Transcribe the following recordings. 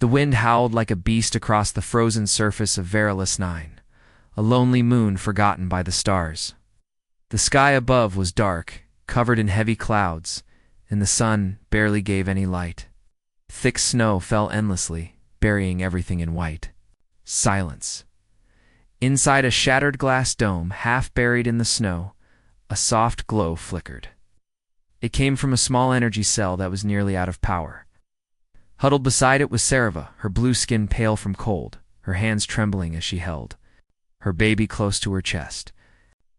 The wind howled like a beast across the frozen surface of Verilus 9, a lonely moon forgotten by the stars. The sky above was dark, covered in heavy clouds, and the sun barely gave any light. Thick snow fell endlessly, burying everything in white. Silence. Inside a shattered glass dome, half buried in the snow, a soft glow flickered. It came from a small energy cell that was nearly out of power. Huddled beside it was Sarava, her blue skin pale from cold, her hands trembling as she held her baby close to her chest.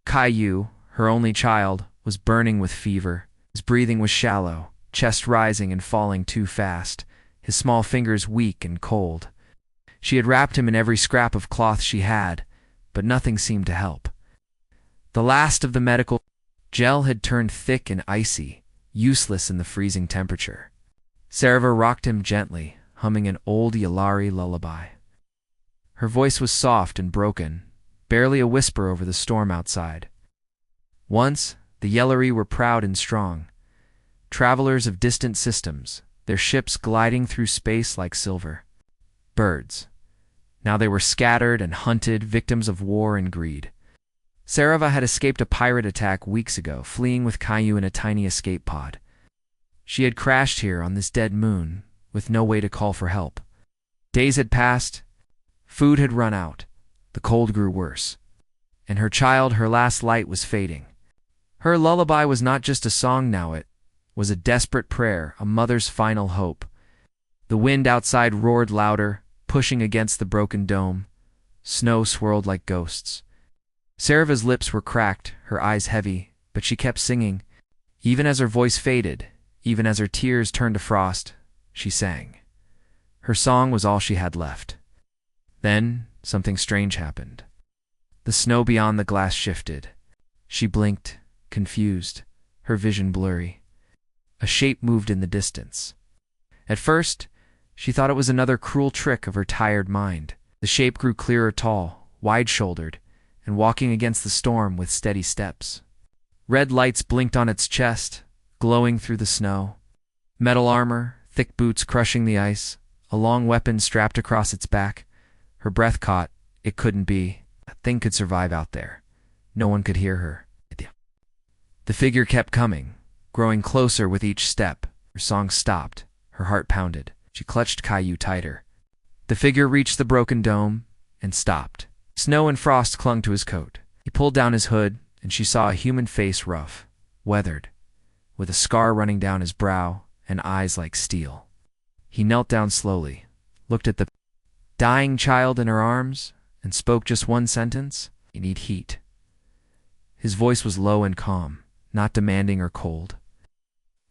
Caillou, her only child, was burning with fever. His breathing was shallow, chest rising and falling too fast, his small fingers weak and cold. She had wrapped him in every scrap of cloth she had, but nothing seemed to help. The last of the medical gel had turned thick and icy, useless in the freezing temperature. Sarava rocked him gently, humming an old Yalari lullaby. Her voice was soft and broken, barely a whisper over the storm outside. Once, the Yalari were proud and strong, travelers of distant systems, their ships gliding through space like silver birds. Now they were scattered and hunted, victims of war and greed. Sarava had escaped a pirate attack weeks ago, fleeing with Caillou in a tiny escape pod. She had crashed here on this dead moon, with no way to call for help. Days had passed, food had run out, the cold grew worse, and her child, her last light, was fading. Her lullaby was not just a song now, it was a desperate prayer, a mother's final hope. The wind outside roared louder, pushing against the broken dome. Snow swirled like ghosts. Sarava's lips were cracked, her eyes heavy, but she kept singing. Even as her voice faded, even as her tears turned to frost, she sang. Her song was all she had left. Then something strange happened. The snow beyond the glass shifted. She blinked, confused, her vision blurry. A shape moved in the distance. At first, she thought it was another cruel trick of her tired mind. The shape grew clearer, tall, wide-shouldered, and walking against the storm with steady steps. Red lights blinked on its chest, glowing through the snow. Metal armor, thick boots crushing the ice, a long weapon strapped across its back. Her breath caught. It couldn't be. That thing could survive out there. No one could hear her. The figure kept coming, growing closer with each step. Her song stopped. Her heart pounded. She clutched Caillou tighter. The figure reached the broken dome and stopped. Snow and frost clung to his coat. He pulled down his hood, and she saw a human face, rough, weathered, with a scar running down his brow and eyes like steel. He knelt down slowly, looked at the dying child in her arms, and spoke just one sentence: "You need heat." His voice was low and calm, not demanding or cold.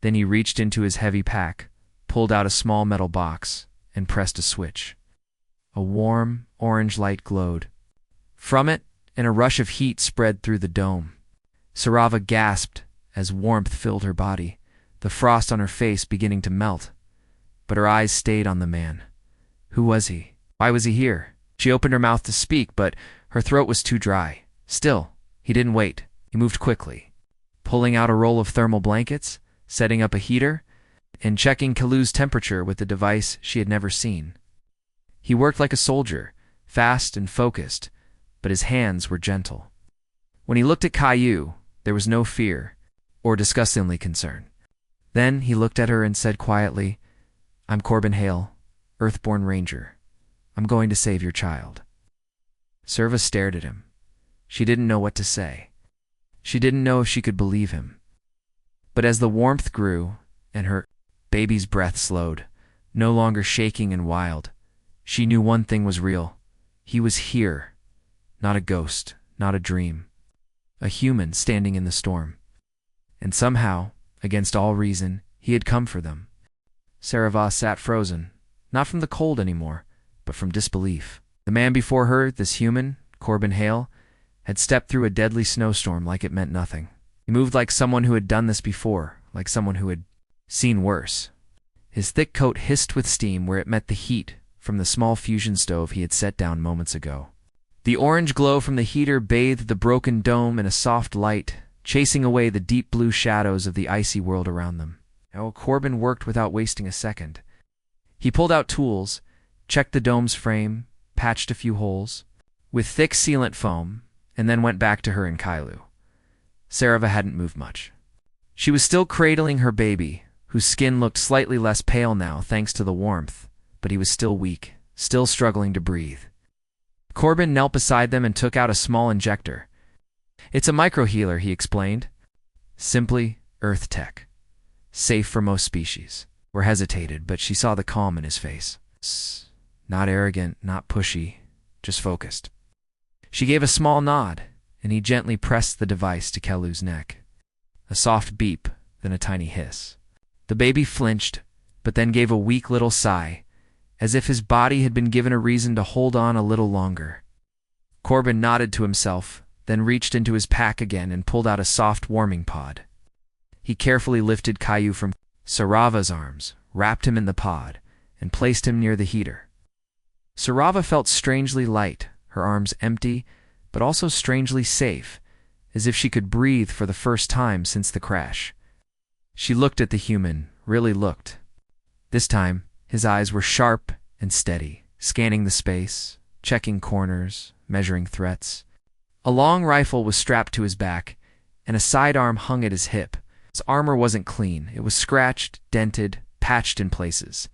Then he reached into his heavy pack, pulled out a small metal box, and pressed a switch. A warm, orange light glowed. From it, and a rush of heat spread through the dome. Sarava gasped as warmth filled her body, the frost on her face beginning to melt. But her eyes stayed on the man. Who was he? Why was he here? She opened her mouth to speak, but her throat was too dry. Still, he didn't wait. He moved quickly, pulling out a roll of thermal blankets, setting up a heater, and checking Caillou's temperature with a device she had never seen. He worked like a soldier, fast and focused, but his hands were gentle. When he looked at Caillou, there was no fear or disgustingly concern. Then he looked at her and said quietly, "I'm Corbin Hale, Earthborn Ranger. I'm going to save your child." Serva stared at him. She didn't know what to say. She didn't know if she could believe him. But as the warmth grew and her baby's breath slowed, no longer shaking and wild, she knew one thing was real. He was here. Not a ghost, not a dream. A human standing in the storm. And somehow, against all reason, he had come for them. Sarava sat frozen, not from the cold anymore, but from disbelief. The man before her, this human, Corbin Hale, had stepped through a deadly snowstorm like it meant nothing. He moved like someone who had done this before, like someone who had seen worse. His thick coat hissed with steam where it met the heat from the small fusion stove he had set down moments ago. The orange glow from the heater bathed the broken dome in a soft light, chasing away the deep blue shadows of the icy world around them. Oh, Corbin worked without wasting a second. He pulled out tools, checked the dome's frame, patched a few holes with thick sealant foam, and then went back to her and Kailu. Sarava hadn't moved much. She was still cradling her baby, whose skin looked slightly less pale now thanks to the warmth, but he was still weak, still struggling to breathe. Corbin knelt beside them and took out a small injector. "It's a microhealer," he explained. "Simply Earth tech. Safe for most species." Were hesitated, but she saw the calm in his face. Not arrogant, not pushy, just focused. She gave a small nod, and he gently pressed the device to Kelu's neck. A soft beep, then a tiny hiss. The baby flinched, but then gave a weak little sigh, as if his body had been given a reason to hold on a little longer. Corbin nodded to himself, then reached into his pack again and pulled out a soft warming pod. He carefully lifted Caillou from Sarava's arms, wrapped him in the pod, and placed him near the heater. Sarava felt strangely light, her arms empty, but also strangely safe, as if she could breathe for the first time since the crash. She looked at the human, really looked. This time, his eyes were sharp and steady, scanning the space, checking corners, measuring threats. A long rifle was strapped to his back, and a sidearm hung at his hip. His armor wasn't clean. It was scratched, dented, patched in places.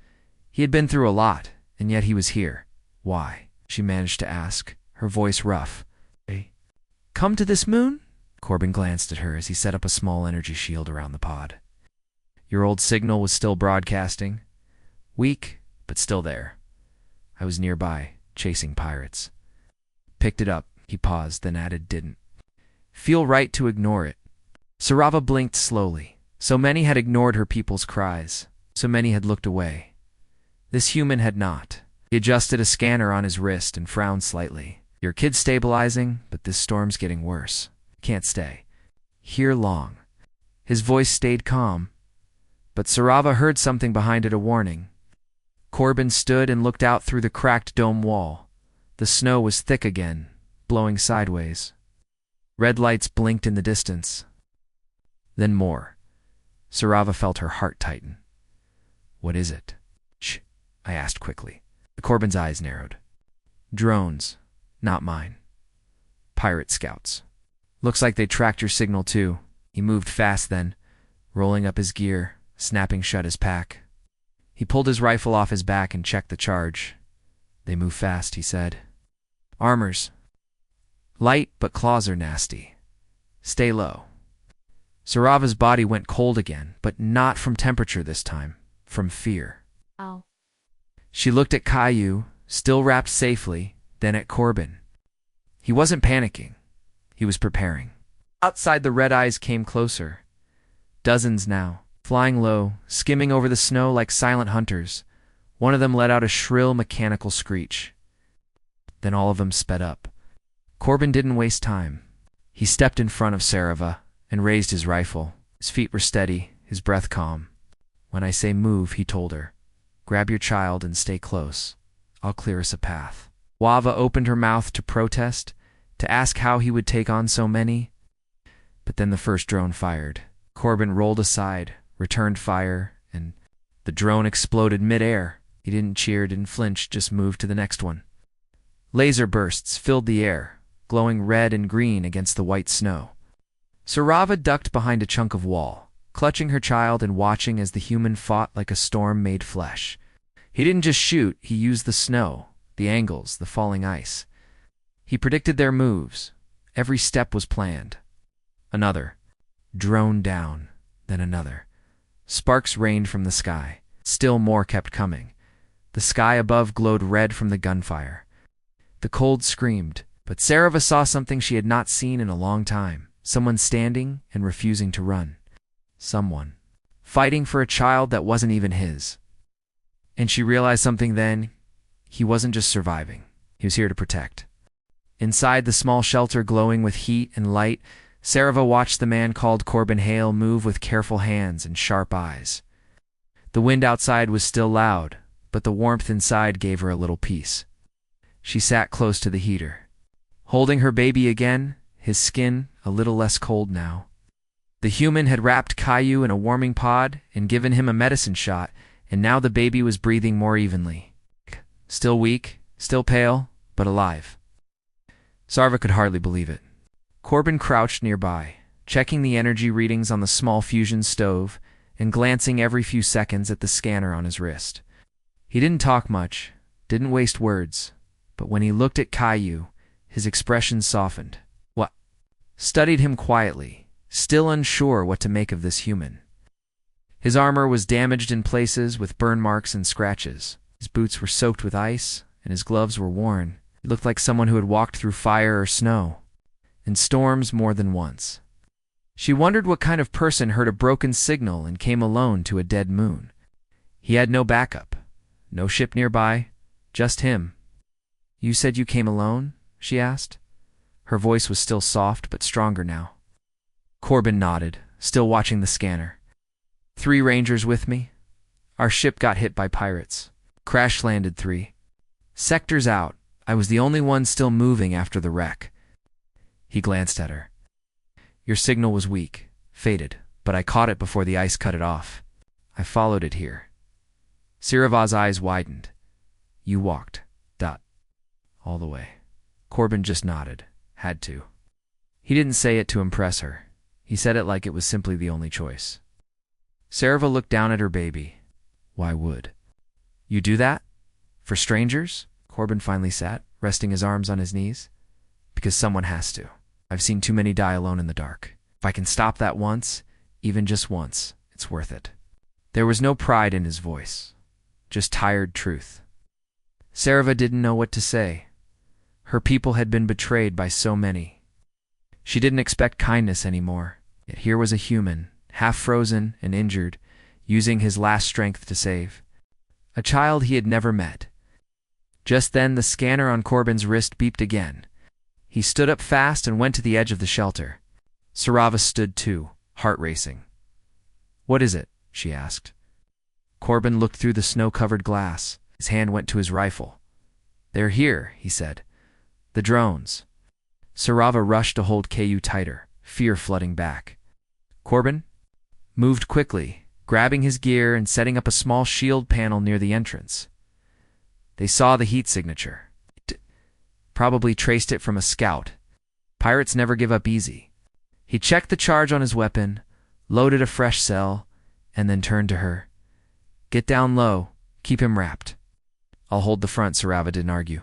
He had been through a lot, and yet he was here. "Why?" she managed to ask, her voice rough. "Come to this moon?" Corbin glanced at her as he set up a small energy shield around the pod. Your old signal was still broadcasting. Weak, but still there. I was nearby, chasing pirates. Picked it up, he paused, then added didn't. Feel right to ignore it. Sarava blinked slowly. So many had ignored her people's cries. So many had looked away. This human had not. He adjusted a scanner on his wrist and frowned slightly. "Your kid's stabilizing, but this storm's getting worse. Can't stay here long." His voice stayed calm, but Sarava heard something behind it, a warning. Corbin stood and looked out through the cracked dome wall. The snow was thick again, blowing sideways. Red lights blinked in the distance. Then more. Sarava felt her heart tighten. "What is it?" "Shh," I asked quickly. Corbin's eyes narrowed. "Drones, not mine. Pirate scouts. Looks like they tracked your signal too." He moved fast then, rolling up his gear, snapping shut his pack. He pulled his rifle off his back and checked the charge. "They move fast," he said. "Armors. Light, but claws are nasty. Stay low." Sarava's body went cold again, but not from temperature this time, from fear. "Oh." She looked at Caillou, still wrapped safely, then at Corbin. He wasn't panicking. He was preparing. Outside, the red eyes came closer. Dozens now, flying low, skimming over the snow like silent hunters. One of them let out a shrill mechanical screech. Then all of them sped up. Corbin didn't waste time. He stepped in front of Sarava and raised his rifle. His feet were steady, his breath calm. "When I say move," he told her, "grab your child and stay close. I'll clear us a path." Wava opened her mouth to protest, to ask how he would take on so many. But then the first drone fired. Corbin rolled aside, returned fire, and the drone exploded mid-air. He didn't cheer, didn't flinch, just moved to the next one. Laser bursts filled the air, glowing red and green against the white snow. Sarava ducked behind a chunk of wall, clutching her child and watching as the human fought like a storm made flesh. He didn't just shoot, he used the snow, the angles, the falling ice. He predicted their moves. Every step was planned. Another. Drone down, then another. Sparks rained from the sky. Still more kept coming. The sky above glowed red from the gunfire. The cold screamed, but Sarava saw something she had not seen in a long time. Someone standing and refusing to run. Someone fighting for a child that wasn't even his. And she realized something then. He wasn't just surviving. He was here to protect. Inside the small shelter glowing with heat and light, Sarava watched the man called Corbin Hale move with careful hands and sharp eyes. The wind outside was still loud, but the warmth inside gave her a little peace. She sat close to the heater. Holding her baby again, his skin a little less cold now. The human had wrapped Caillou in a warming pod and given him a medicine shot, and now the baby was breathing more evenly. Still weak, still pale, but alive. Sarva could hardly believe it. Corbin crouched nearby, checking the energy readings on the small fusion stove and glancing every few seconds at the scanner on his wrist. He didn't talk much, didn't waste words, but when he looked at Caillou, his expression softened. What? Studied him quietly, still unsure what to make of this human. His armor was damaged in places with burn marks and scratches. His boots were soaked with ice, and his gloves were worn. He looked like someone who had walked through fire or snow, and storms more than once. She wondered what kind of person heard a broken signal and came alone to a dead moon. He had no backup, no ship nearby, just him. "You said you came alone?" she asked. Her voice was still soft but stronger now. Corbin nodded, still watching the scanner. 3 Rangers with me. Our ship got hit by pirates. Crash-landed 3. Sectors out. I was the only one still moving after the wreck. He glanced at her. Your signal was weak, faded, but I caught it before the ice cut it off. I followed it here. Sirava's eyes widened. You walked. All the way. Corbin just nodded. Had to. He didn't say it to impress her. He said it like it was simply the only choice. Sarava looked down at her baby. Why would? You do that? For strangers? Corbin finally sat, resting his arms on his knees. Because someone has to. I've seen too many die alone in the dark. If I can stop that once, even just once, it's worth it. There was no pride in his voice, just tired truth. Sarava didn't know what to say. Her people had been betrayed by so many. She didn't expect kindness anymore, yet here was a human, half frozen and injured, using his last strength to save. A child he had never met. Just then the scanner on Corbin's wrist beeped again. He stood up fast and went to the edge of the shelter. Sarava stood too, heart racing. What is it? She asked. Corbin looked through the snow-covered glass. His hand went to his rifle. They're here, he said. The drones. Sarava rushed to hold Caillou tighter, fear flooding back. Corbin moved quickly, grabbing his gear and setting up a small shield panel near the entrance. They saw the heat signature. Probably traced it from a scout. Pirates never give up easy. He checked the charge on his weapon, loaded a fresh cell, and then turned to her. Get down low. Keep him wrapped. I'll hold the front, Sarava didn't argue.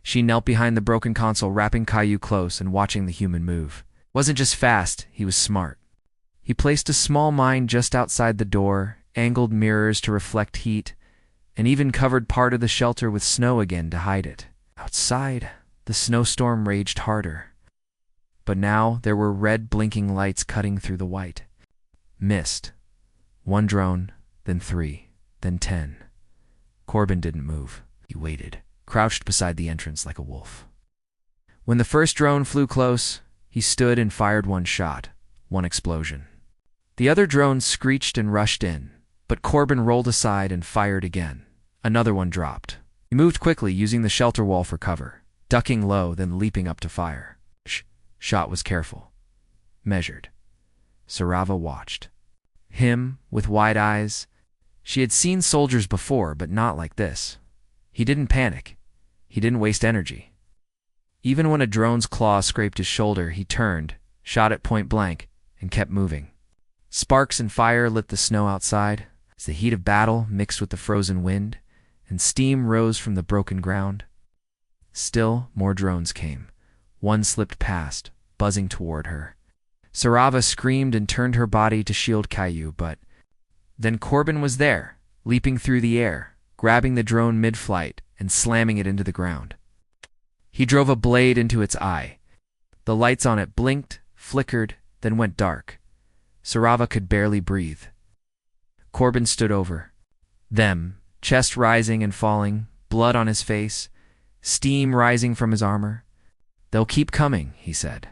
She knelt behind the broken console, wrapping Caillou close and watching the human move. Wasn't just fast, he was smart. He placed a small mine just outside the door, angled mirrors to reflect heat, and even covered part of the shelter with snow again to hide it. Outside, the snowstorm raged harder. But now there were red blinking lights cutting through the white. Mist. 1 drone, then 3, then 10. Corbin didn't move. He waited, crouched beside the entrance like a wolf. When the first drone flew close, he stood and fired 1 shot, 1 explosion. The other drones screeched and rushed in, but Corbin rolled aside and fired again. Another one dropped. He moved quickly, using the shelter wall for cover, ducking low, then leaping up to fire. Shot was careful. Measured. Sarava watched. Him, with wide eyes. She had seen soldiers before, but not like this. He didn't panic. He didn't waste energy. Even when a drone's claw scraped his shoulder, he turned, shot at point blank, and kept moving. Sparks and fire lit the snow outside, as the heat of battle mixed with the frozen wind, and steam rose from the broken ground. Still more drones came. 1 slipped past, buzzing toward her. Sarava screamed and turned her body to shield Caillou, but then Corbin was there, leaping through the air, grabbing the drone mid-flight and slamming it into the ground. He drove a blade into its eye. The lights on it blinked, flickered, then went dark. Sarava could barely breathe. Corbin stood over them, chest rising and falling, blood on his face, steam rising from his armor. They'll keep coming, he said.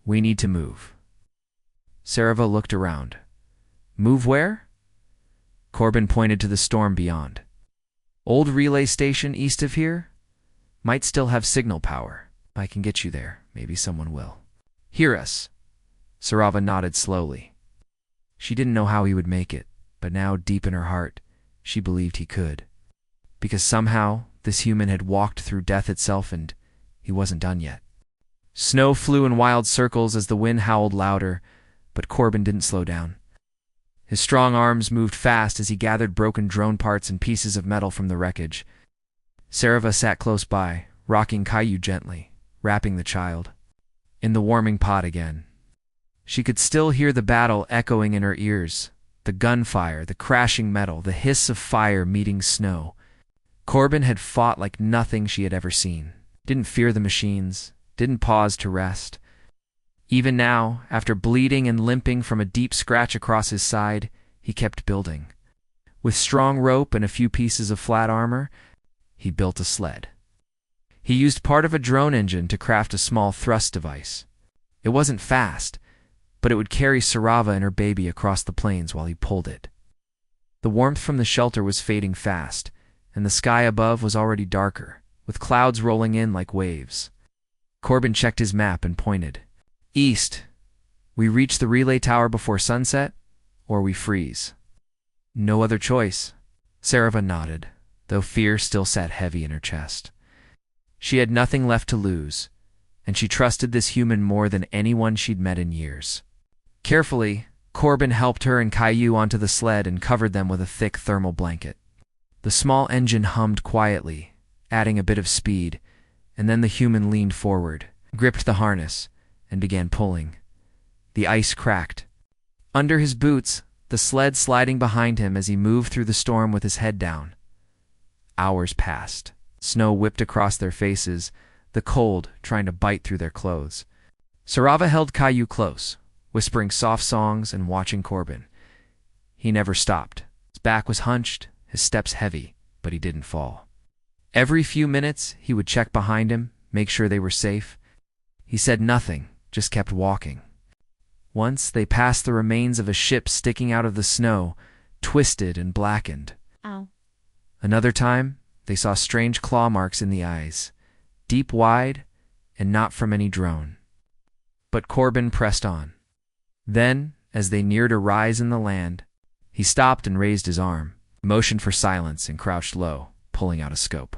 We need to move. Sarava looked around. Move where? Corbin pointed to the storm beyond. Old relay station east of here? Might still have signal power. I can get you there. Maybe someone will. Hear us. Sarava nodded slowly. She didn't know how he would make it, but now, deep in her heart, she believed he could. because somehow this human had walked through death itself and he wasn't done yet. Snow flew in wild circles as the wind howled louder, but Corbin didn't slow down. His strong arms moved fast as he gathered broken drone parts and pieces of metal from the wreckage. Sarava sat close by, rocking Caillou gently, wrapping the child. In the warming pot again. She could still hear the battle echoing in her ears, the gunfire, the crashing metal, the hiss of fire meeting snow. Corbin had fought like nothing she had ever seen. Didn't fear the machines, didn't pause to rest. Even now, after bleeding and limping from a deep scratch across his side, he kept building. With strong rope and a few pieces of flat armor, he built a sled. He used part of a drone engine to craft a small thrust device. It wasn't fast, but it would carry Sarava and her baby across the plains while he pulled it. The warmth from the shelter was fading fast, and the sky above was already darker, with clouds rolling in like waves. Corbin checked his map and pointed. East. We reach the relay tower before sunset, or we freeze. No other choice. Sarava nodded, though fear still sat heavy in her chest. She had nothing left to lose, and she trusted this human more than anyone she'd met in years. Carefully, Corbin helped her and Caillou onto the sled and covered them with a thick thermal blanket. The small engine hummed quietly, adding a bit of speed, and then the human leaned forward, gripped the harness, and began pulling. The ice cracked. Under his boots, the sled sliding behind him as he moved through the storm with his head down. Hours passed. Snow whipped across their faces, the cold trying to bite through their clothes. Sarava held Caillou close, whispering soft songs and watching Corbin. He never stopped. His back was hunched, his steps heavy, but he didn't fall. Every few minutes, he would check behind him, make sure they were safe. He said nothing, just kept walking. Once they passed the remains of a ship sticking out of the snow, twisted and blackened. Ow. Another time, they saw strange claw marks in the eyes, deep wide, and not from any drone. But Corbin pressed on. Then, as they neared a rise in the land, he stopped and raised his arm, motioned for silence and crouched low, pulling out a scope.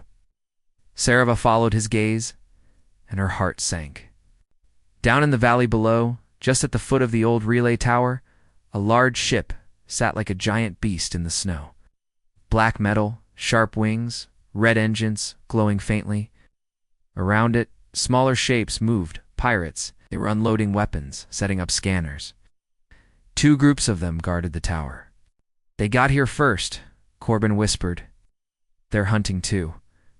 Sarava followed his gaze, and her heart sank. Down in the valley below, just at the foot of the old relay tower, a large ship sat like a giant beast in the snow. Black metal, sharp wings, red engines glowing faintly. Around it, smaller shapes moved, pirates. They were unloading weapons, setting up scanners. 2 groups of them guarded the tower. They got here first, Corbin whispered. They're hunting too.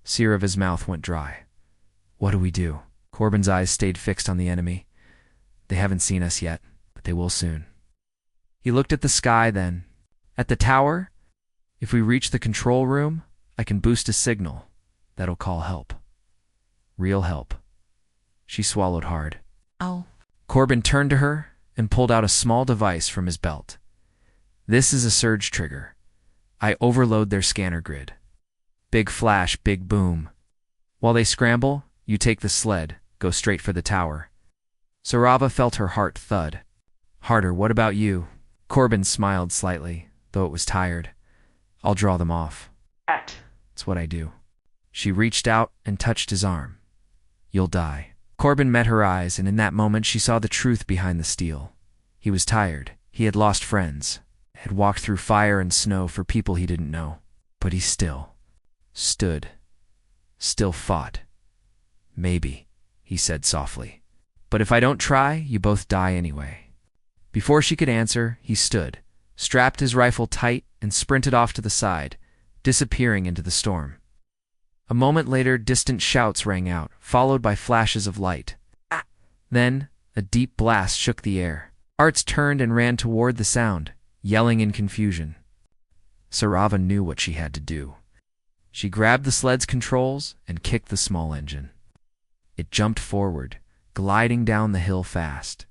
Sarava's mouth went dry. What do we do? Corbin's eyes stayed fixed on the enemy. They haven't seen us yet, but they will soon. He looked at the sky then. At the tower? If we reach the control room, I can boost a signal. That'll call help. Real help. She swallowed hard. Oh. Corbin turned to her and pulled out a small device from his belt. This is a surge trigger. I overload their scanner grid. Big flash, big boom. While they scramble, you take the sled, go straight for the tower. Sarava felt her heart thud. Harder, what about you? Corbin smiled slightly, though it was tired. I'll draw them off. It's what I do. She reached out and touched his arm. You'll die. Corbin met her eyes, and in that moment she saw the truth behind the steel. He was tired. He had lost friends, had walked through fire and snow for people he didn't know. But he still stood, still fought. Maybe, he said softly. But if I don't try, you both die anyway. Before she could answer, he stood, strapped his rifle tight, and sprinted off to the side, disappearing into the storm. A moment later, distant shouts rang out, followed by flashes of light. Then, a deep blast shook the air. Arts turned and ran toward the sound, yelling in confusion. Sarava knew what she had to do. She grabbed the sled's controls and kicked the small engine. It jumped forward, gliding down the hill fast.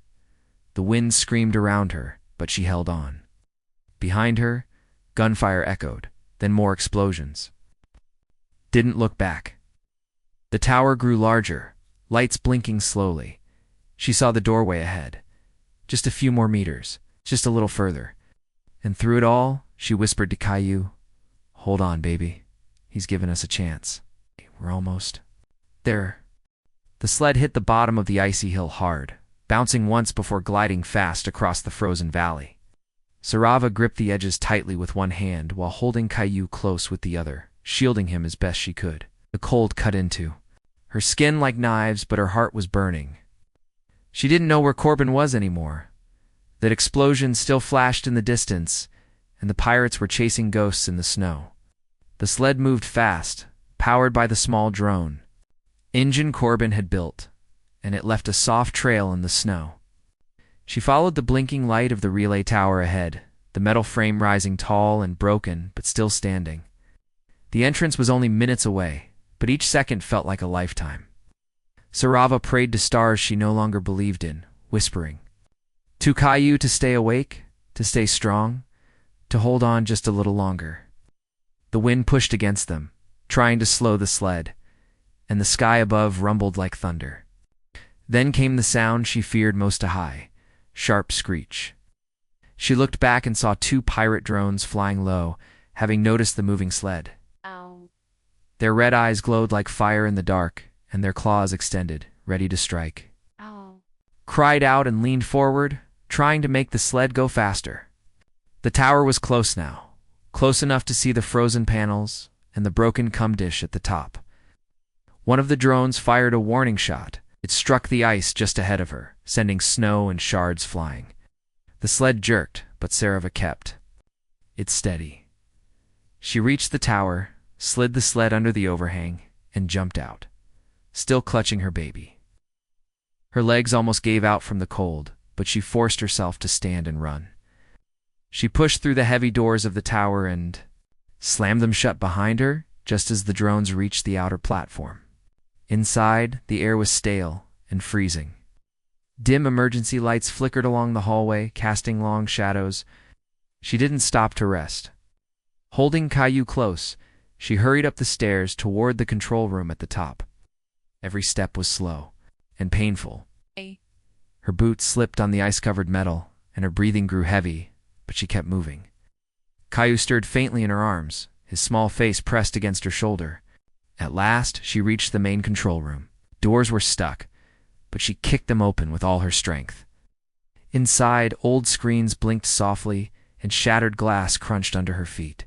The wind screamed around her, but she held on. Behind her, gunfire echoed, then more explosions. Didn't look back. The tower grew larger, lights blinking slowly. She saw the doorway ahead. Just a few more meters, just a little further. And through it all, she whispered to Caillou, "Hold on, baby." He's given us a chance. We're almost there. The sled hit the bottom of the icy hill hard, bouncing once before gliding fast across the frozen valley. Sarava gripped the edges tightly with one hand while holding Caillou close with the other, shielding him as best she could. The cold cut into her skin like knives, but her heart was burning. She didn't know where Corbin was anymore. That explosion still flashed in the distance, and the pirates were chasing ghosts in the snow. The sled moved fast, powered by the small drone engine Corbin had built, and it left a soft trail in the snow. She followed the blinking light of the relay tower ahead, the metal frame rising tall and broken but still standing. The entrance was only minutes away, but each second felt like a lifetime. Sarava prayed to stars she no longer believed in, whispering to Caillou to stay awake, to stay strong, to hold on just a little longer. The wind pushed against them, trying to slow the sled, and the sky above rumbled like thunder. Then came the sound she feared most to high, sharp screech. She looked back and saw two pirate drones flying low, having noticed the moving sled. Ow. Their red eyes glowed like fire in the dark, and their claws extended, ready to strike. Ow. Cried out and leaned forward, trying to make the sled go faster. The tower was close now, close enough to see the frozen panels and the broken cum dish at the top. One of the drones fired a warning shot. It struck the ice just ahead of her, sending snow and shards flying. The sled jerked, but Sarava kept it steady. She reached the tower, slid the sled under the overhang, and jumped out, still clutching her baby. Her legs almost gave out from the cold, but she forced herself to stand and run. She pushed through the heavy doors of the tower and slammed them shut behind her just as the drones reached the outer platform. Inside, the air was stale and freezing. Dim emergency lights flickered along the hallway, casting long shadows. She didn't stop to rest. Holding Caillou close, she hurried up the stairs toward the control room at the top. Every step was slow and painful. Her boots slipped on the ice-covered metal, and her breathing grew heavy, but she kept moving. Caillou stirred faintly in her arms, his small face pressed against her shoulder. At last, she reached the main control room. Doors were stuck, but she kicked them open with all her strength. Inside, old screens blinked softly, and shattered glass crunched under her feet.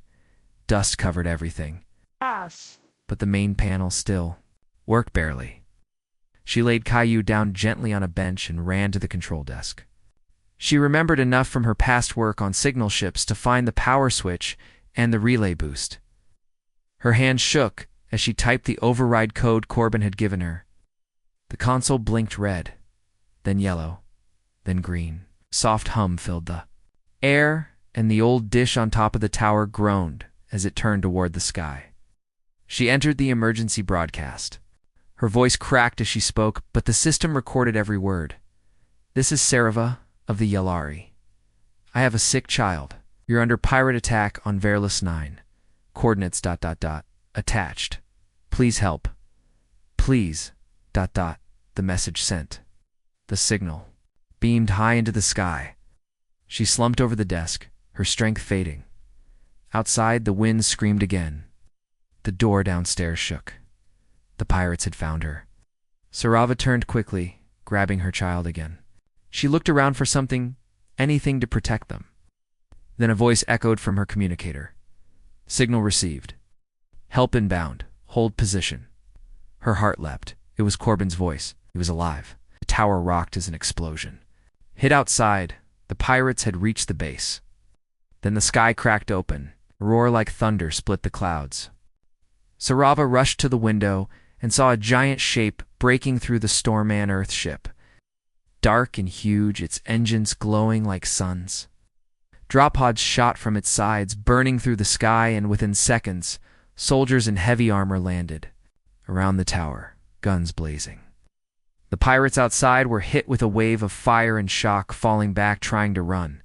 Dust covered everything. But the main panel still worked barely. She laid Caillou down gently on a bench and ran to the control desk. She remembered enough from her past work on signal ships to find the power switch and the relay boost. Her hands shook as she typed the override code Corbin had given her. The console blinked red, then yellow, then green. Soft hum filled the air, and the old dish on top of the tower groaned as it turned toward the sky. She entered the emergency broadcast. Her voice cracked as she spoke, but the system recorded every word. "This is Sarava of the Yellari. I have a sick child. You're under pirate attack on Verlis 9. Coordinates ... attached. Please help. Please ... The message sent. The signal beamed high into the sky. She slumped over the desk, her strength fading. Outside, the wind screamed again. The door downstairs shook. The pirates had found her. Sarava turned quickly, grabbing her child again. She looked around for something, anything to protect them. Then a voice echoed from her communicator. Signal received. Help inbound. Hold position. Her heart leapt. It was Corbin's voice. He was alive. The tower rocked as an explosion. Hid outside, the pirates had reached the base. Then the sky cracked open. A roar like thunder split the clouds. Sarava rushed to the window and saw a giant shape breaking through the Storman Earth ship. Dark and huge, its engines glowing like suns. Drop pods shot from its sides, burning through the sky, and within seconds, soldiers in heavy armor landed. Around the tower, guns blazing. The pirates outside were hit with a wave of fire and shock, falling back, trying to run.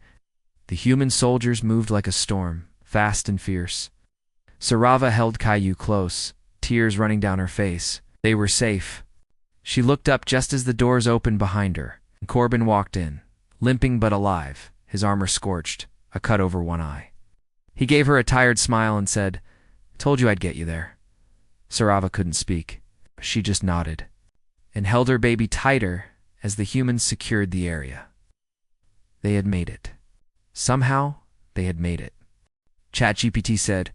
The human soldiers moved like a storm, fast and fierce. Sarava held Caillou close, tears running down her face. They were safe. She looked up just as the doors opened behind her, and Corbin walked in, limping but alive, his armor scorched, a cut over one eye. He gave her a tired smile and said, "Told you I'd get you there." Sarava couldn't speak. She just nodded and held her baby tighter as the humans secured the area. They had made it. Somehow, they had made it. ChatGPT said.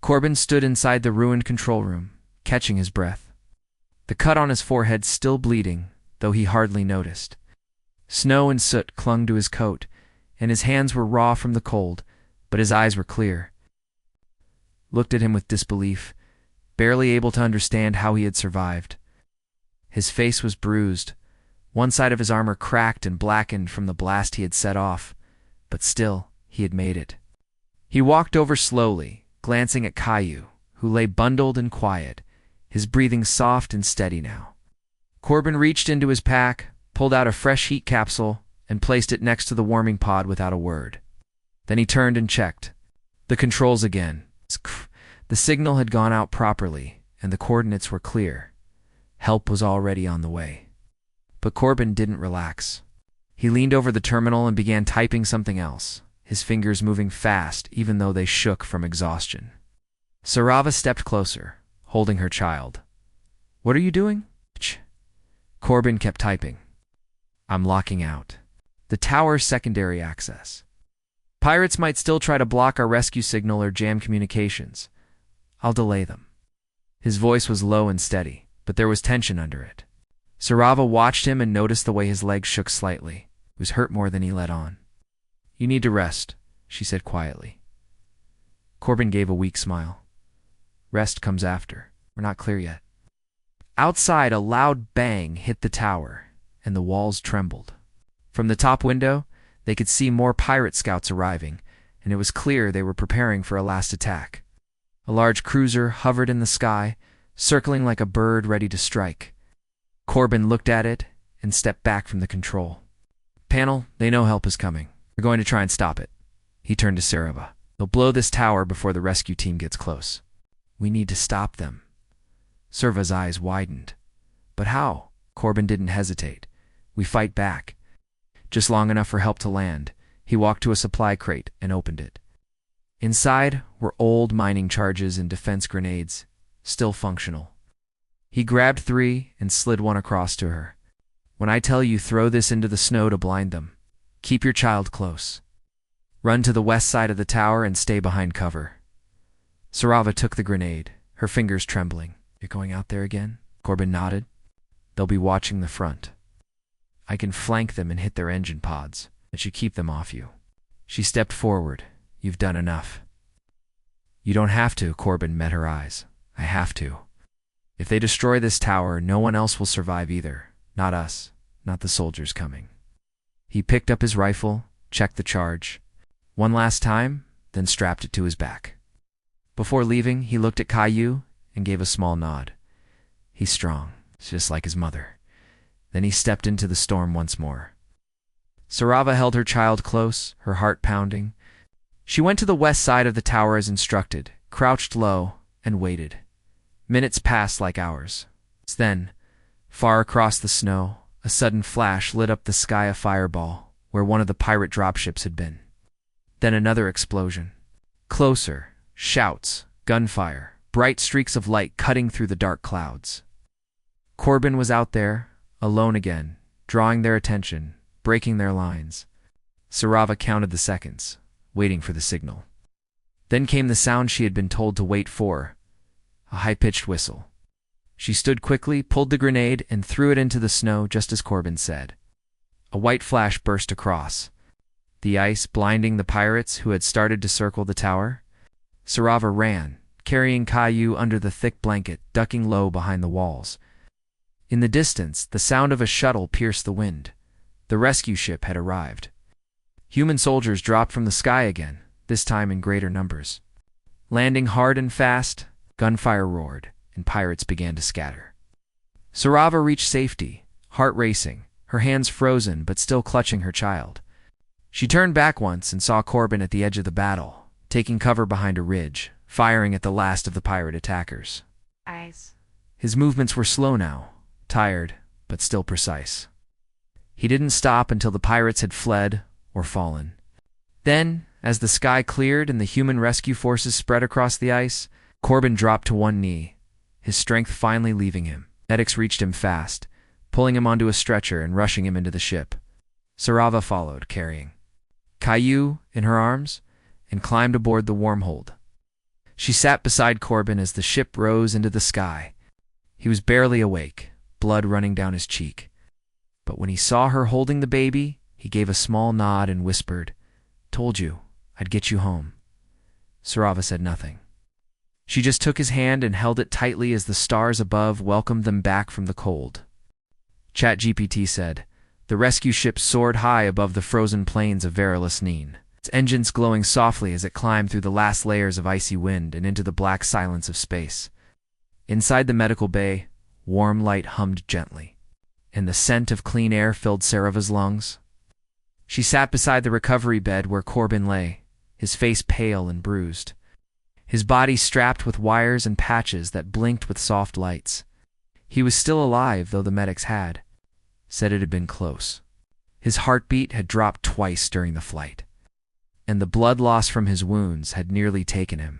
Corbin stood inside the ruined control room, catching his breath. The cut on his forehead still bleeding, though he hardly noticed. Snow and soot clung to his coat, and his hands were raw from the cold, but his eyes were clear. Looked at him with disbelief, barely able to understand how he had survived. His face was bruised. One side of his armor cracked and blackened from the blast he had set off, but still, he had made it. He walked over slowly, glancing at Caillou, who lay bundled and quiet, his breathing soft and steady now. Corbin reached into his pack, pulled out a fresh heat capsule, and placed it next to the warming pod without a word. Then he turned and checked. The controls again. The signal had gone out properly, and the coordinates were clear. Help was already on the way. But Corbin didn't relax. He leaned over the terminal and began typing something else, his fingers moving fast even though they shook from exhaustion. Sarava stepped closer, holding her child. "What are you doing?" Corbin kept typing. "I'm locking out the tower's secondary access. Pirates might still try to block our rescue signal or jam communications. I'll delay them." His voice was low and steady, but there was tension under it. Sarava watched him and noticed the way his legs shook slightly. It was hurt more than he let on. "You need to rest," she said quietly. Corbin gave a weak smile. "Rest comes after. We're not clear yet." Outside, a loud bang hit the tower, and the walls trembled. From the top window, they could see more pirate scouts arriving, and it was clear they were preparing for a last attack. A large cruiser hovered in the sky, circling like a bird ready to strike. Corbin looked at it and stepped back from the control. "Panel, they know help is coming. We're going to try and stop it." He turned to Sarava. "They'll blow this tower before the rescue team gets close. We need to stop them." Sarava's eyes widened. "But how?" Corbin didn't hesitate. "We fight back." Just long enough for help to land, he walked to a supply crate and opened it. Inside were old mining charges and defense grenades, still functional. He grabbed 3 and slid one across to her. "When I tell you throw this into the snow to blind them, keep your child close. Run to the west side of the tower and stay behind cover." Sarava took the grenade, her fingers trembling. "You're going out there again?" Corbin nodded. "They'll be watching the front. I can flank them and hit their engine pods. That should keep them off you." She stepped forward. "You've done enough." "You don't have to," Corbin met her eyes. "I have to. If they destroy this tower, no one else will survive either. Not us, not the soldiers coming." He picked up his rifle, checked the charge. One last time, then strapped it to his back. Before leaving, he looked at Caillou and gave a small nod. "He's strong, just like his mother." Then he stepped into the storm once more. Sarava held her child close, her heart pounding. She went to the west side of the tower as instructed, crouched low, and waited. Minutes passed like hours. Then, far across the snow, a sudden flash lit up the sky a fireball, where one of the pirate dropships had been. Then another explosion. Closer, shouts, gunfire, bright streaks of light cutting through the dark clouds. Corbin was out there, alone again, drawing their attention, breaking their lines. Sarava counted the seconds, waiting for the signal. Then came the sound she had been told to wait for, a high-pitched whistle. She stood quickly, pulled the grenade, and threw it into the snow just as Corbin said. A white flash burst across, the ice blinding the pirates who had started to circle the tower. Sarava ran, carrying Caillou under the thick blanket, ducking low behind the walls. In the distance, the sound of a shuttle pierced the wind. The rescue ship had arrived. Human soldiers dropped from the sky again, this time in greater numbers. Landing hard and fast, gunfire roared, and pirates began to scatter. Sarava reached safety, heart racing, her hands frozen but still clutching her child. She turned back once and saw Corbin at the edge of the battle, taking cover behind a ridge, firing at the last of the pirate attackers. Eyes. His movements were slow now, tired, but still precise. He didn't stop until the pirates had fled or fallen. Then, as the sky cleared and the human rescue forces spread across the ice, Corbin dropped to one knee, his strength finally leaving him. Medics reached him fast, pulling him onto a stretcher and rushing him into the ship. Sarava followed, carrying Caillou in her arms, and climbed aboard the wormhole. She sat beside Corbin as the ship rose into the sky. He was barely awake, blood running down his cheek. But when he saw her holding the baby, he gave a small nod and whispered, "Told you, I'd get you home." Sarava said nothing. She just took his hand and held it tightly as the stars above welcomed them back from the cold. ChatGPT said, the rescue ship soared high above the frozen plains of Verilus Nine, its engines glowing softly as it climbed through the last layers of icy wind and into the black silence of space. Inside the medical bay, warm light hummed gently, and the scent of clean air filled Sarava's lungs. She sat beside the recovery bed where Corbin lay, his face pale and bruised, his body strapped with wires and patches that blinked with soft lights. He was still alive, though the medics had said it had been close. His heartbeat had dropped twice during the flight, and the blood loss from his wounds had nearly taken him.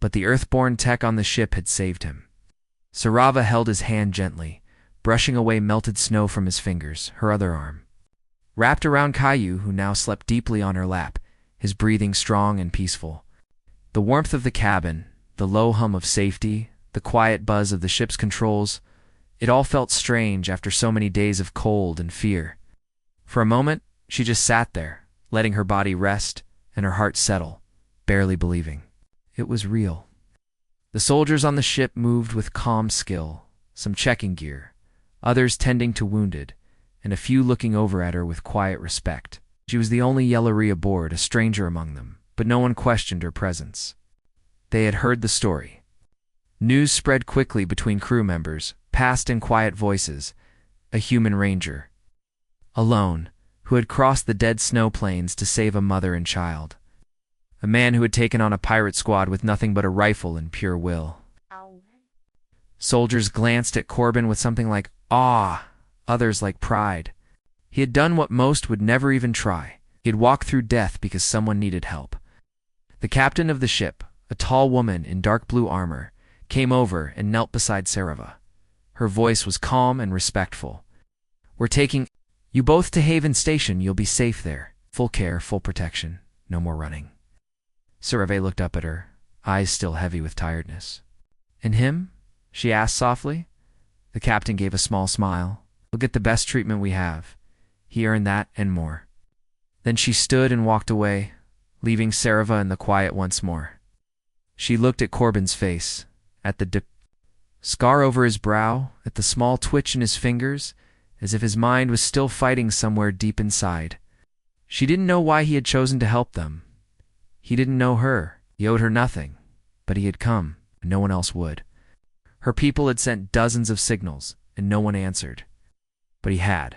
But the Earthborn tech on the ship had saved him. Sarava held his hand gently, brushing away melted snow from his fingers, her other arm wrapped around Caillou, who now slept deeply on her lap, his breathing strong and peaceful. The warmth of the cabin, the low hum of safety, the quiet buzz of the ship's controls, it all felt strange after so many days of cold and fear. For a moment, she just sat there, letting her body rest and her heart settle, barely believing it was real. The soldiers on the ship moved with calm skill, some checking gear, others tending to wounded, and a few looking over at her with quiet respect. She was the only Yellory aboard, a stranger among them, but no one questioned her presence. They had heard the story. News spread quickly between crew members, passed in quiet voices. A human ranger, alone, who had crossed the dead snow plains to save a mother and child. A man who had taken on a pirate squad with nothing but a rifle and pure will. Soldiers glanced at Corbin with something like awe, others like pride. He had done what most would never even try. He had walked through death because someone needed help. The captain of the ship, a tall woman in dark blue armor, came over and knelt beside Sarava. Her voice was calm and respectful. "We're taking you both to Haven Station. You'll be safe there. Full care, full protection. No more running." Sarava looked up at her, eyes still heavy with tiredness. "And him?" she asked softly. The captain gave a small smile. "We'll get the best treatment we have. He earned that and more." Then she stood and walked away, leaving Sarava in the quiet once more. She looked at Corbin's face, at the scar over his brow, at the small twitch in his fingers, as if his mind was still fighting somewhere deep inside. She didn't know why he had chosen to help them. He didn't know her. He owed her nothing. But he had come, and no one else would. Her people had sent dozens of signals, and no one answered. But he had.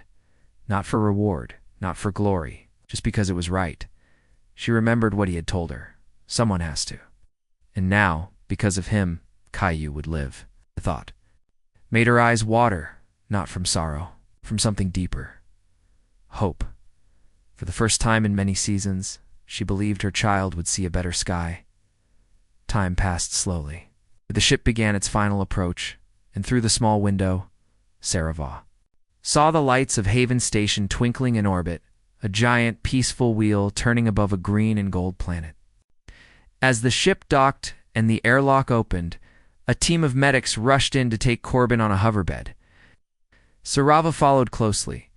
Not for reward, not for glory, just because it was right. She remembered what he had told her. Someone has to. And now, because of him, Caillou would live. The thought made her eyes water, not from sorrow, from something deeper. Hope. For the first time in many seasons, she believed her child would see a better sky. Time passed slowly. The ship began its final approach, and through the small window, Sarava saw the lights of Haven Station twinkling in orbit, a giant, peaceful wheel turning above a green and gold planet. As the ship docked and the airlock opened, a team of medics rushed in to take Corbin on a hoverbed. Sarava followed closely,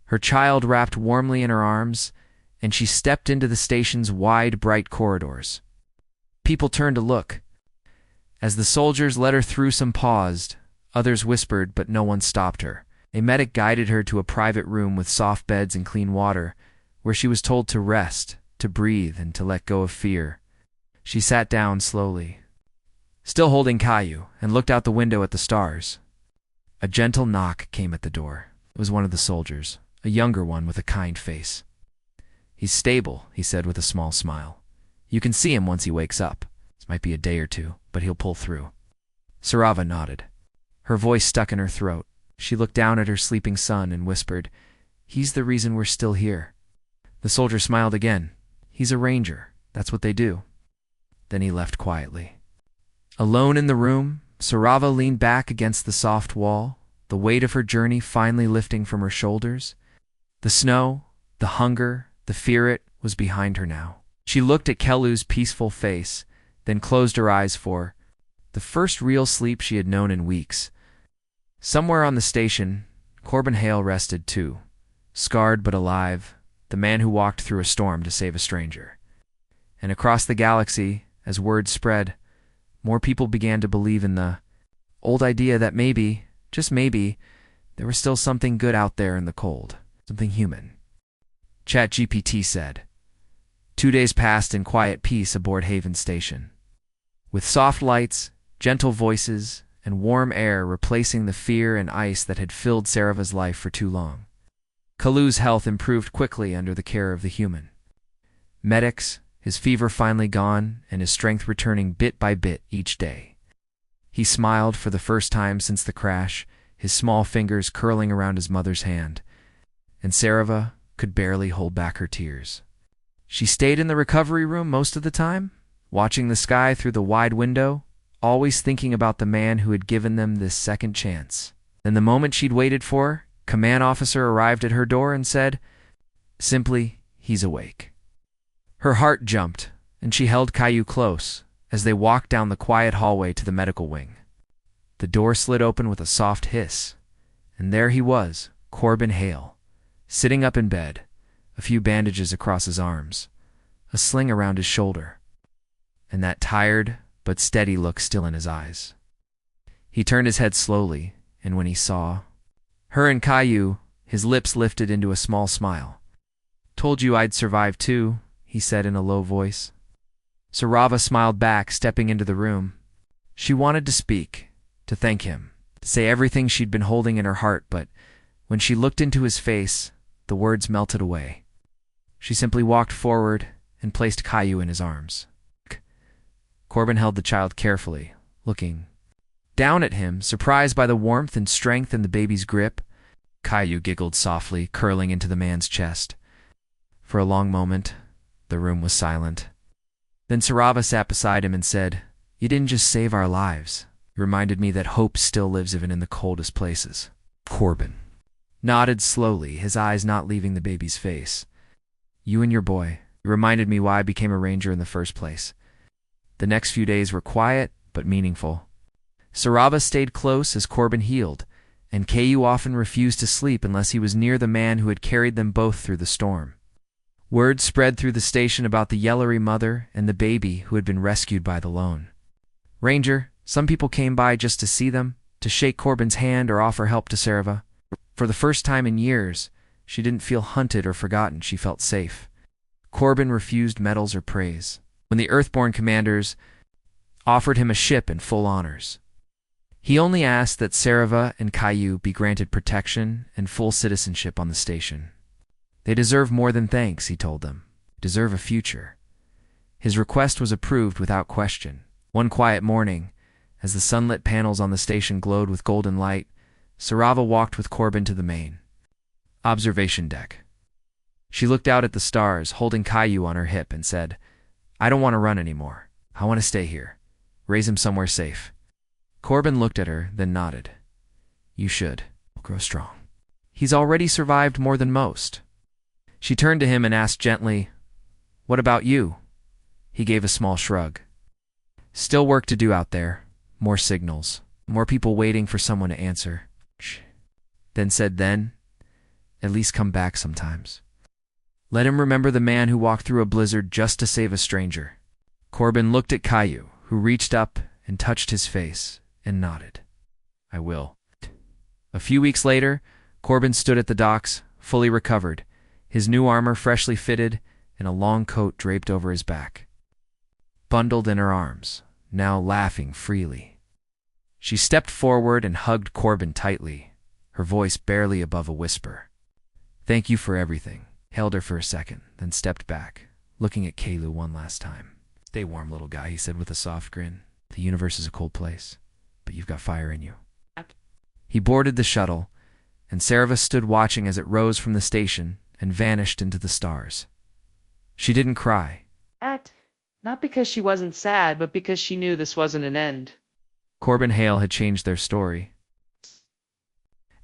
her child wrapped warmly in her arms, and she stepped into the station's wide, bright corridors. People turned to look. As the soldiers led her through, some paused, others whispered, but no one stopped her. A medic guided her to a private room with soft beds and clean water, where she was told to rest, to breathe, and to let go of fear. She sat down slowly, still holding Caillou, and looked out the window at the stars. A gentle knock came at the door. It was one of the soldiers, a younger one with a kind face. "He's stable," he said with a small smile. "You can see him once he wakes up. This might be a day or two, but he'll pull through." Sarava nodded. Her voice stuck in her throat. She looked down at her sleeping son and whispered, "He's the reason we're still here." The soldier smiled again. "He's a ranger. That's what they do." Then he left quietly. Alone in the room, Sarava leaned back against the soft wall, the weight of her journey finally lifting from her shoulders. The snow, the hunger, the fear it was behind her now. She looked at Kelu's peaceful face, then closed her eyes for the first real sleep she had known in weeks. Somewhere on the station, Corbin Hale rested too, scarred but alive, the man who walked through a storm to save a stranger. And across the galaxy, as word spread, more people began to believe in the old idea that maybe, just maybe, there was still something good out there in the cold, something human. ChatGPT said. 2 days passed in quiet peace aboard Haven Station, with soft lights, gentle voices, and warm air replacing the fear and ice that had filled Sarava's life for too long. Kelu's health improved quickly under the care of the human. Medics, his fever finally gone and his strength returning bit by bit each day. He smiled for the first time since the crash, his small fingers curling around his mother's hand, and Sarava could barely hold back her tears. She stayed in the recovery room most of the time, watching the sky through the wide window, always thinking about the man who had given them this second chance. Then the moment she'd waited for, command officer arrived at her door and said, simply, "He's awake." Her heart jumped, and she held Caillou close as they walked down the quiet hallway to the medical wing. The door slid open with a soft hiss, and there he was, Corbin Hale, sitting up in bed, a few bandages across his arms, a sling around his shoulder, and that tired but steady look still in his eyes. He turned his head slowly, and when he saw her and Caillou, his lips lifted into a small smile. "Told you I'd survive too," he said in a low voice. Sarava smiled back, stepping into the room. She wanted to speak, to thank him, to say everything she'd been holding in her heart, but when she looked into his face, the words melted away. She simply walked forward and placed Caillou in his arms. Corbin held the child carefully, looking down at him, surprised by the warmth and strength in the baby's grip. Caillou giggled softly, curling into the man's chest. For a long moment, the room was silent. Then Sarava sat beside him and said, "You didn't just save our lives. You reminded me that hope still lives even in the coldest places." Corbin nodded slowly, his eyes not leaving the baby's face. "You and your boy. You reminded me why I became a ranger in the first place." The next few days were quiet but meaningful. Sarava stayed close as Corbin healed, and Caillou often refused to sleep unless he was near the man who had carried them both through the storm. Word spread through the station about the yellery mother and the baby who had been rescued by the lone ranger. Some people came by just to see them, to shake Corbin's hand or offer help to Sarava. For the first time in years, she didn't feel hunted or forgotten. She felt safe. Corbin refused medals or praise. When the Earthborn commanders offered him a ship and full honors, he only asked that Sarava and Caillou be granted protection and full citizenship on the station. They deserve more than thanks, he told them. They deserve a future. His request was approved without question. One quiet morning, as the sunlit panels on the station glowed with golden light, Sarava walked with Corbin to the main observation deck. She looked out at the stars, holding Caillou on her hip, and said, "I don't want to run anymore. I want to stay here. Raise him somewhere safe." Corbin looked at her, then nodded. "You should. Grow strong. He's already survived more than most." She turned to him and asked gently, "What about you?" He gave a small shrug. "Still work to do out there. More signals. More people waiting for someone to answer." Then said, "At least come back sometimes. Let him remember the man who walked through a blizzard just to save a stranger." Corbin looked at Caillou, who reached up and touched his face, and nodded. "I will." A few weeks later, Corbin stood at the docks, fully recovered, his new armor freshly fitted and a long coat draped over his back. Bundled in her arms, now laughing freely, she stepped forward and hugged Corbin tightly, her voice barely above a whisper. "Thank you for everything." Held her for a second, then stepped back, looking at Caillou one last time. "Stay warm, little guy," he said with a soft grin. "The universe is a cold place, but you've got fire in you." He boarded the shuttle, and Sarava stood watching as it rose from the station and vanished into the stars. She didn't cry. Not because she wasn't sad, but because she knew this wasn't an end. Corbin Hale had changed their story.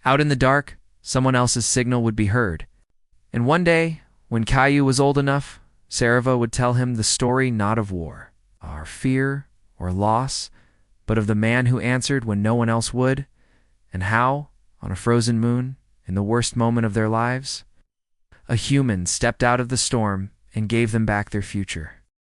Out in the dark, someone else's signal would be heard. And one day, when Caillou was old enough, Sarava would tell him the story not of war, or fear, or loss, but of the man who answered when no one else would, and how, on a frozen moon, in the worst moment of their lives, a human stepped out of the storm and gave them back their future.